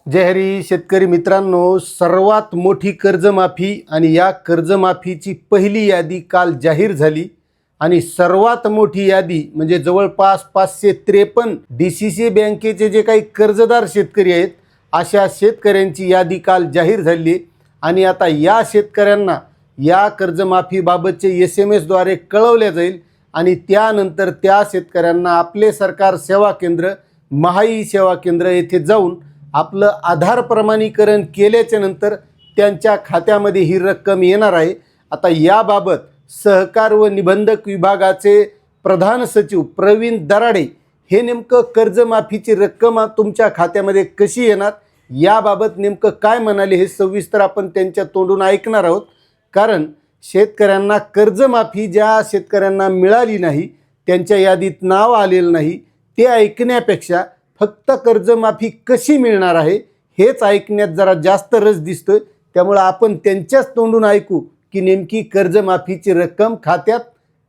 जय हरी शेतकरी मित्रांनो, सर्वात मोठी कर्जमाफी आणि या कर्जमाफीची पहिली यादी काल जाहीर झाली आणि सर्वात मोठी यादी म्हणजे जवळपास 553 DCC बँकेचे जे काही कर्जदार शेतकरी आहेत अशा शेतकऱ्यांची यादी काल जाहीर झाली आणि आता या शेतकऱ्यांना या कर्जमाफीबाबतचे SMS द्वारे कळवले जाईल आणि त्यानंतर त्या शेतकऱ्यांना आपले सरकार सेवा केंद्र महाई सेवा केंद्र येथे जाऊन आपलं आधार प्रमाणीकरण केल्याच्या नंतर त्यांच्या खात्यामध्ये ही रक्कम येणार आहे। आता याबाबत सहकार व निबंधक विभागाचे प्रधान सचिव प्रवीण दराडे हे नेमकं कर्जमाफीची रक्कम तुमच्या खात्यामध्ये कशी येणार याबाबत नेमकं काय म्हणाले हे सविस्तर आपण त्यांच्या तोंडून ऐकणार आहोत। कारण शेतकऱ्यांना कर्जमाफी ज्या शेतकऱ्यांना मिळाली नाही, त्यांच्या यादीत नाव आलेलं नाही, ते ऐकण्यापेक्षा फक्त कर्जमाफी कशी मिळणार आहे हेच ऐकण्यात जरा जास्त रस दिसतोय। त्यामुळे आपण त्यांच्याच तोंडून ऐकू की नेमकी कर्जमाफीची रक्कम खात्यात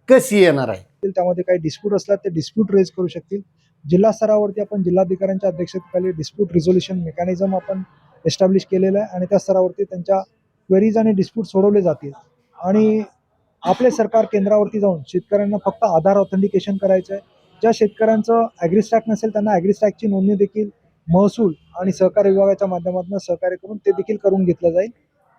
कशी येणार आहे। त्यामध्ये काही डिस्प्यूट असला ते डिस्प्यूट रेज करू शकतील। जिल्हा स्तरावरती आपण जिल्हाधिकाऱ्यांच्या अध्यक्षतेखाली डिस्प्यूट रिझोल्युशन मेकॅनिझम आपण एस्टॅब्लिश केलेलं आहे आणि त्या स्तरावरती त्यांच्या क्वेरीज आणि डिस्प्यूट सोडवले जातील। आणि आपले सरकार केंद्रावरती जाऊन शेतकऱ्यांना फक्त आधार ऑथेंटिकेशन करायचं आहे। ज्या शेतकऱ्यांचं ॲग्रिस्टॅक नसेल त्यांना ॲग्रिस्टॅकची नोंदणी देखील महसूल आणि सहकार विभागाच्या माध्यमातून सहकार्य करून ते देखील करून घेतलं जाईल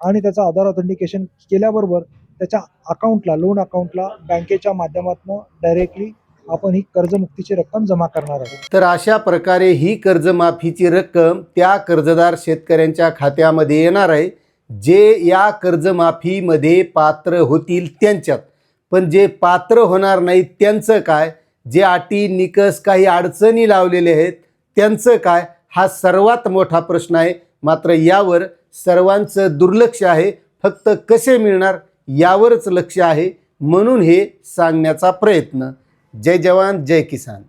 आणि त्याचं आधार ऑथेंटिकेशन केल्याबरोबर त्याच्या अकाउंटला लोन अकाउंटला बँकेच्या माध्यमातून डायरेक्टली आपण ही कर्जमुक्तीची रक्कम जमा करणार आहोत। तर अशा प्रकारे ही कर्जमाफीची रक्कम त्या कर्जदार शेतकऱ्यांच्या खात्यामध्ये येणार आहे जे या कर्जमाफीमध्ये पात्र होतील त्यांच्यात। पण जे पात्र होणार नाहीत त्यांचं काय, जे अटी निकष काही अडचणी लावलेले आहेत त्यांचं काय, हा सर्वात मोठा प्रश्न आहे। मात्र यावर सर्वांचं दुर्लक्ष आहे, फक्त कसे मिळणार यावरच लक्ष आहे, म्हणून हे सांगण्याचा प्रयत्न। जय जवान जय किसान।